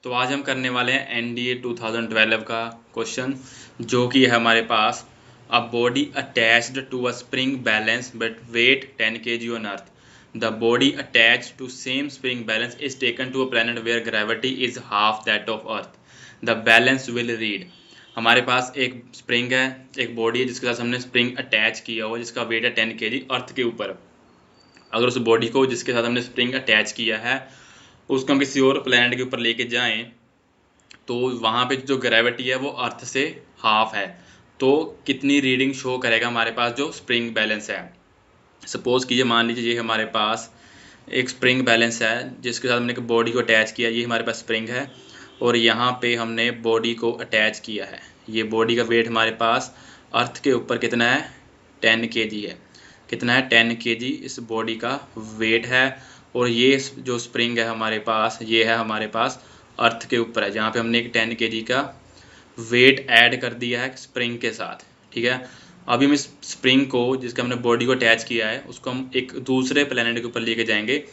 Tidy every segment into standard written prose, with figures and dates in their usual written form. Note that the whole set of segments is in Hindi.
तो आज हम करने वाले हैं एनडीए 2012 का क्वेश्चन, जो कि है हमारे पास a body attached to a spring balance but weight 10 kg on earth. The body attached to same spring balance is taken to a planet where gravity is half that of earth. The balance will read. हमारे पास एक स्प्रिंग है, एक बॉडी है जिसके साथ हमने स्प्रिंग अटैच किया हुआ, जिसका वेट है 10 kg अर्थ के ऊपर। अगर उस बॉडी को जिसके साथ हमने स्प्रिंग अटैच किया है उसको हम किसी और प्लैनेट के ऊपर लेके जाएं तो वहाँ पे जो ग्रेविटी है वो अर्थ से हाफ है, तो कितनी रीडिंग शो करेगा हमारे पास जो स्प्रिंग बैलेंस है। सपोज कीजिए, मान लीजिए ये हमारे पास एक स्प्रिंग बैलेंस है जिसके साथ हमने एक बॉडी को अटैच किया। ये हमारे पास स्प्रिंग है और यहाँ पे हमने बॉडी को अटैच किया है। ये बॉडी का वेट हमारे पास अर्थ के ऊपर कितना है, 10 kg है। कितना है, 10 kg इस बॉडी का वेट है। और ये जो स्प्रिंग है हमारे पास, ये है हमारे पास अर्थ के ऊपर है, जहाँ पे हमने एक 10 kg का वेट ऐड कर दिया है स्प्रिंग के साथ। ठीक है, अभी हम इस स्प्रिंग को जिसका हमने बॉडी को अटैच किया है उसको हम एक दूसरे प्लेनेट के ऊपर लेके जाएंगे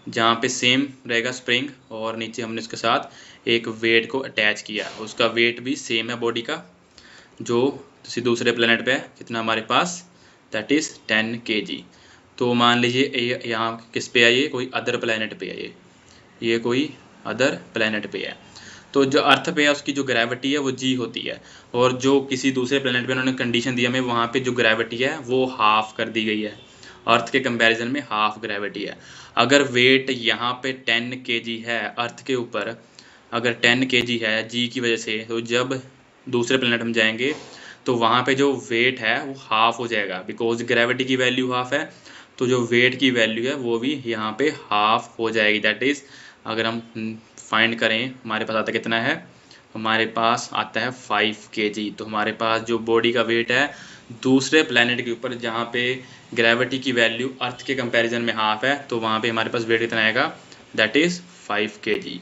जहाँ पे सेम रहेगा स्प्रिंग, और नीचे हमने इसके साथ एक वेट को अटैच किया। उसका वेट भी सेम है बॉडी का, जो किसी दूसरे प्लेनेट पे है। कितना हमारे पास, दैट इज़ 10 kg। तो मान लीजिए यहाँ किस पे है, ये कोई अदर प्लेनेट पे है, ये कोई अदर प्लेनेट पे है। तो जो अर्थ पे है उसकी जो ग्रेविटी है वो जी होती है, और जो किसी दूसरे प्लेनेट पे उन्होंने कंडीशन दिया हमें, वहाँ पे जो ग्रेविटी है वो हाफ कर दी गई है। अर्थ के कंपैरिजन में हाफ ग्रेविटी है। अगर वेट यहाँ पे 10 kg है अर्थ के ऊपर, अगर 10 kg है जी की वजह से, तो जब दूसरे प्लेनेट हम जाएंगे तो वहाँ पे जो वेट है वो हाफ हो जाएगा, बिकॉज ग्रेविटी की वैल्यू हाफ है। तो जो वेट की वैल्यू है वो भी यहाँ पे हाफ हो जाएगी। दैट इज़, अगर हम फाइंड करें हमारे पास आता कितना है, हमारे पास आता है 5 kg। तो हमारे पास जो बॉडी का वेट है दूसरे प्लेनेट के ऊपर, जहाँ पे ग्रेविटी की वैल्यू अर्थ के कंपैरिजन में हाफ है, तो वहाँ पे हमारे पास वेट कितना आएगा, दैट इज़ 5 kg।